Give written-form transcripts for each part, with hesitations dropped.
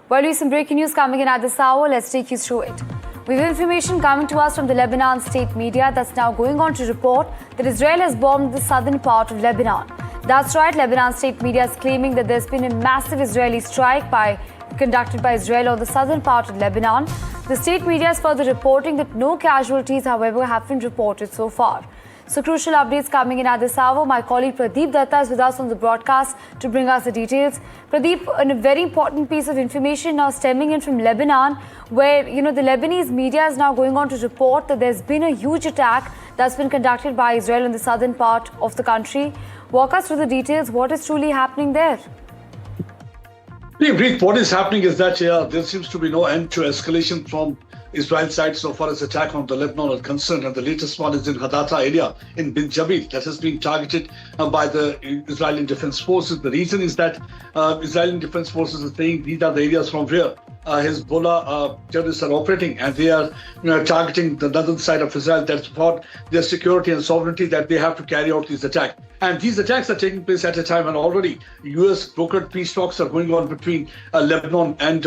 Well, we have some breaking news coming in at this hour. Let's take you through it. We have information coming to us from the Lebanon state media that's now going on to report that Israel has bombed the southern part of Lebanon. That's right, Lebanon state media is claiming that there's been a massive Israeli strike conducted by Israel on the southern part of Lebanon. The state media is further reporting that no casualties, however, have been reported so far. So crucial updates coming in at this hour. My colleague Pradeep Datta is with us on the broadcast to bring us the details. Pradeep, a very important piece of information now stemming in from Lebanon, where the Lebanese media is now going on to report that there's been a huge attack that's been conducted by Israel in the southern part of the country. Walk us through the details. What is truly happening there? What is happening is that there seems to be no end to escalation from Israel's side so far as attack on the Lebanon are concerned, and the latest one is in Hadassah area in Bin Jabil that has been targeted by the Israeli Defense Forces. The reason is that Israeli Defense Forces are saying these are the areas from where Hezbollah terrorists are operating, and they are targeting the northern side of Israel. That's for their security and sovereignty that they have to carry out these attacks. And these attacks are taking place at a time when already U.S. brokered peace talks are going on between Lebanon and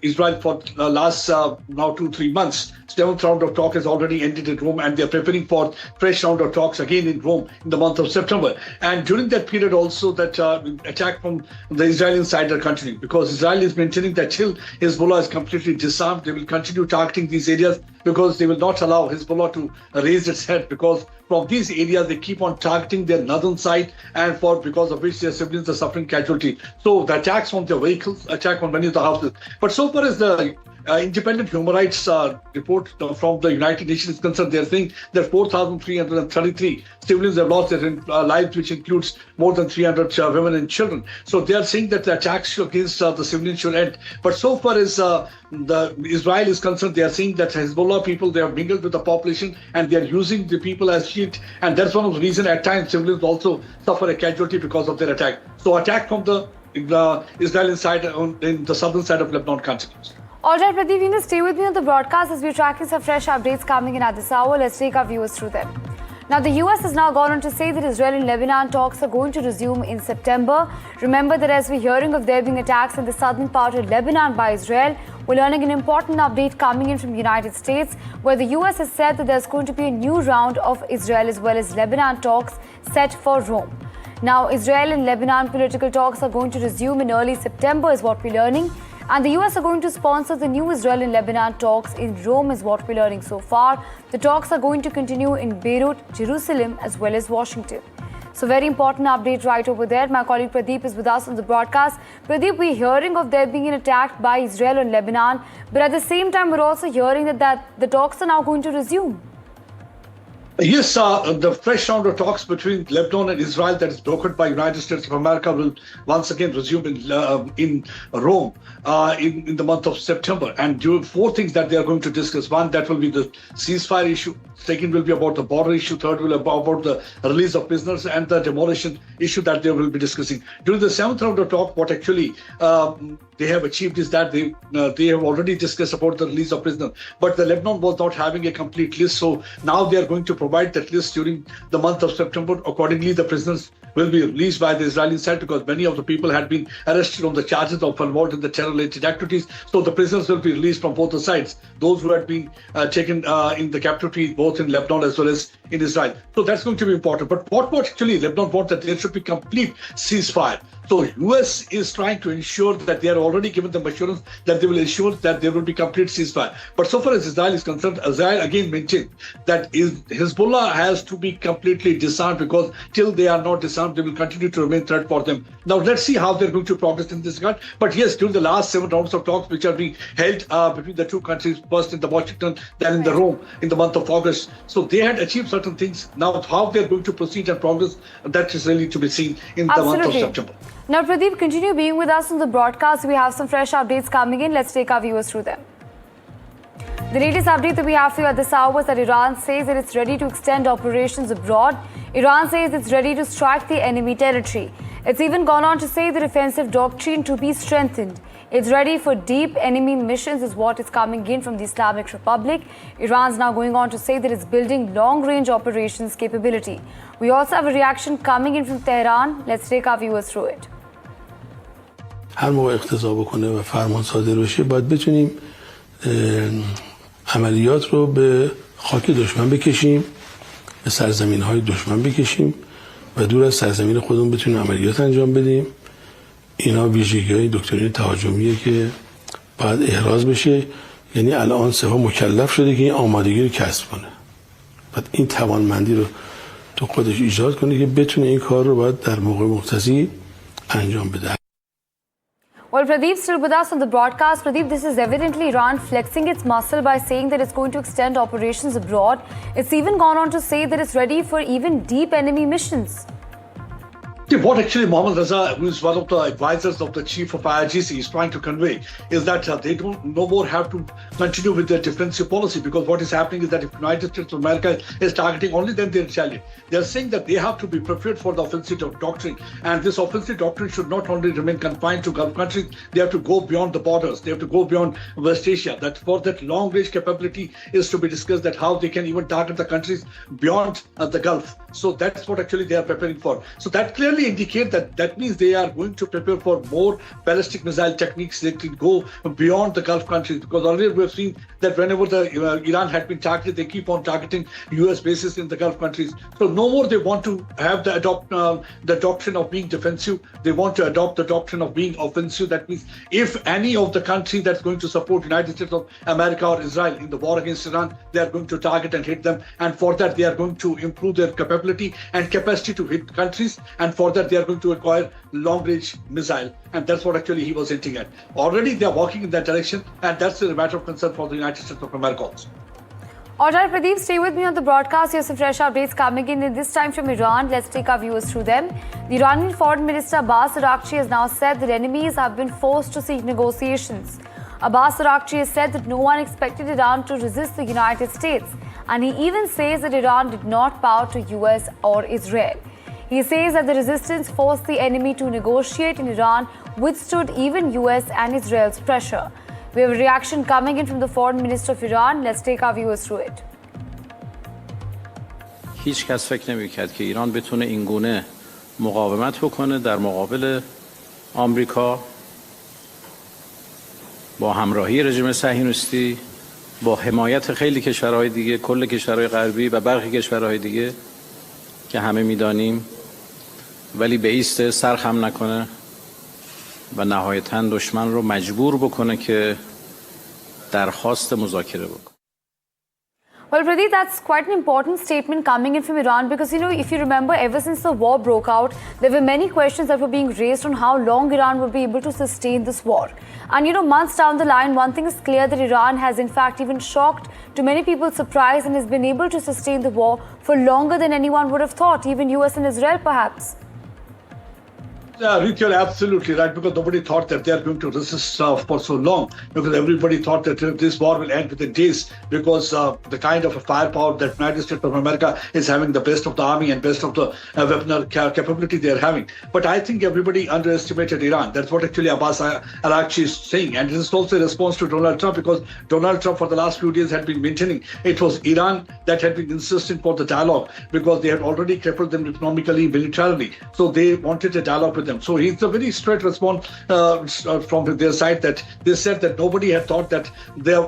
Israel for the last now 2-3 months. Seventh round of talk has already ended in Rome, and they're preparing for fresh round of talks again in Rome in the month of September. And during that period also that attack from the Israeli side are continuing, because Israel is maintaining that till Hezbollah is completely disarmed, they will continue targeting these areas because they will not allow Hezbollah to raise its head, because from these areas they keep on targeting their northern side, and because of which their civilians are suffering casualty. So the attacks on their vehicles, attack on many of the houses. But so far as the independent human rights report from the United Nations is concerned, they're saying that 4,333 civilians have lost their lives, which includes more than 300 women and children. So they are saying that the attacks against the civilians should end. But so far as Israel is concerned, they are saying that Hezbollah people, they have mingled with the population and they are using the people as shield. And that's one of the reasons at times civilians also suffer a casualty because of their attack. So attack from the Israeli side in the southern side of Lebanon continues. All right, Pradeep, stay with me on the broadcast as we're tracking some fresh updates coming in at this hour. Let's take our viewers through them. Now, the US has now gone on to say that Israel and Lebanon talks are going to resume in September. Remember that as we're hearing of there being attacks in the southern part of Lebanon by Israel, we're learning an important update coming in from the United States, where the US has said that there's going to be a new round of Israel as well as Lebanon talks set for Rome. Now, Israel and Lebanon political talks are going to resume in early September is what we're learning. And the US are going to sponsor the new Israel and Lebanon talks in Rome is what we're learning so far. The talks are going to continue in Beirut, Jerusalem as well as Washington. So very important update right over there. My colleague Pradeep is with us on the broadcast. Pradeep, we're hearing of there being an attack by Israel and Lebanon, but at the same time we're also hearing that the talks are now going to resume. Yes, the fresh round of talks between Lebanon and Israel that is brokered by United States of America will once again resume in Rome in the month of September. And four things that they are going to discuss. One, that will be the ceasefire issue. Second will be about the border issue. Third will be about the release of prisoners and the demolition issue that they will be discussing. During the seventh round of talk, what actually they have achieved is that they have already discussed about the release of prisoners. But the Lebanon was not having a complete list. So now they are going to provide that list during the month of September. Accordingly, the prisoners will be released by the Israeli side, because many of the people had been arrested on the charges of involved in the terror-related activities. So the prisoners will be released from both the sides, those who had been taken in the captivity both in Lebanon as well as in Israel. So that's going to be important. But what actually Lebanon wants, that there should be complete ceasefire. So US is trying to ensure that they are already given them assurance that they will ensure that there will be complete ceasefire. But so far as Israel is concerned, Israel again maintained that Hezbollah has to be completely disarmed, because till they are not disarmed, they will continue to remain a threat for them. Now let's see how they're going to progress in this regard. But yes, during the last 7 rounds of talks which are being held between the two countries, first in the Washington, then in the Rome in the month of August. So they had achieved certain things. Now how they're going to proceed and progress, that is really to be seen in the month of September. Now, Pradeep, continue being with us on the broadcast. We have some fresh updates coming in. Let's take our viewers through them. The latest update that we have for you at this hour is that Iran says that it's ready to extend operations abroad. Iran says it's ready to strike the enemy territory. It's even gone on to say the defensive doctrine to be strengthened. It's ready for deep enemy missions is what is coming in from the Islamic Republic. Iran's now going on to say that it's building long-range operations capability. We also have a reaction coming in from Tehran. Let's take our viewers through it. هر موقع اقتضا بکنه و فرمان صادر بشه باید بتونیم عملیات رو به خاک دشمن بکشیم، به سرزمین‌های دشمن بکشیم و دور از سرزمین خودمون بتونیم عملیات انجام بدیم. اینا ویژگی‌های دکترین تهاجمیه که باید احراز بشه. یعنی الان سپاه مکلف شده که این آمادگی رو کسب کنه. بعد این توانمندی رو تو خودش ایجاد کنه که بتونه این کار رو باید در موقع مختصی انجام بده. Well, Pradeep, still with us on the broadcast. Pradeep, this is evidently Iran flexing its muscle by saying that it's going to extend operations abroad. It's even gone on to say that it's ready for even deep enemy missions. What actually Mohammad Raza, who is one of the advisors of the chief of IRGC, is trying to convey is that they don't no more have to continue with their defensive policy, because what is happening is that if the United States of America is targeting only, then they retaliate. They are saying that they have to be prepared for the offensive doctrine, and this offensive doctrine should not only remain confined to Gulf countries, they have to go beyond the borders, they have to go beyond West Asia. That for that long-range capability is to be discussed, that how they can even target the countries beyond the Gulf. So that's what actually they are preparing for. So that clearly indicate that means they are going to prepare for more ballistic missile techniques that can go beyond the Gulf countries, because earlier we have seen that whenever the Iran had been targeted, they keep on targeting US bases in the Gulf countries. So no more they want to have the doctrine of being defensive. They want to adopt the doctrine of being offensive. That means if any of the country that's going to support United States of America or Israel in the war against Iran, they are going to target and hit them, and for that they are going to improve their capability and capacity to hit countries, and for that they are going to acquire long-range missile, and that's what actually he was hinting at. Already they are walking in that direction, and that's a matter of concern for the United States of America also. All right, Pradeep, stay with me on the broadcast. Here's some fresh updates coming in, and this time from Iran. Let's take our viewers through them. The Iranian Foreign Minister Abbas Araghchi has now said that enemies have been forced to seek negotiations. Abbas Araghchi has said that no one expected Iran to resist the United States, and he even says that Iran did not bow to US or Israel. He says that the resistance forced the enemy to negotiate, and Iran withstood even US and Israel's pressure. We have a reaction coming in from the Foreign Minister of Iran. Let's take our viewers through it. هیچ کس فکر نمی‌کرد که ایران بتونه این گونه مقاومت بکنه در مقابل آمریکا، با همراهی رژیم صهیونیستی، با حمایت خیلی کشورهای دیگه، کل کشورهای غربی و برخی کشورهای دیگه که همه می‌دانیم، ولی به ایسته سرخم نکنه و نهایتاً دشمن رو مجبور بکنه که درخواست مذاکره بکنه. Well, Pradeep, that's quite an important statement coming in from Iran, because, if you remember, ever since the war broke out, there were many questions that were being raised on how long Iran would be able to sustain this war. And, months down the line, one thing is clear, that Iran has in fact even shocked, to many people's surprise, and has been able to sustain the war for longer than anyone would have thought, even US and Israel perhaps. Yeah, Ruth, you're absolutely right, because nobody thought that they are going to resist for so long, because everybody thought that this war will end within days, because the kind of firepower that the United States of America is having, the best of the army and best of the weapon capability they are having. But I think everybody underestimated Iran. That's what actually Abbas Araghchi is saying. And this is also a response to Donald Trump, because Donald Trump for the last few days had been maintaining it was Iran that had been insisting for the dialogue, because they had already crippled them economically, militarily. So they wanted a dialogue with them. So it's a very straight response from their side, that they said that nobody had thought that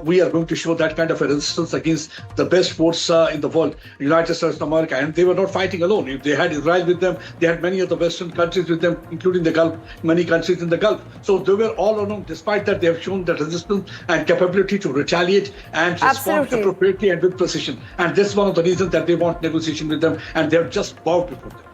we are going to show that kind of a resistance against the best force in the world, United States of America. And they were not fighting alone. If they had Israel with them, they had many of the Western countries with them, including the Gulf, many countries in the Gulf. So they were all alone. Despite that, they have shown that resistance and capability to retaliate and respond appropriately and with precision. And this is one of the reasons that they want negotiation with them, and they have just bowed before them.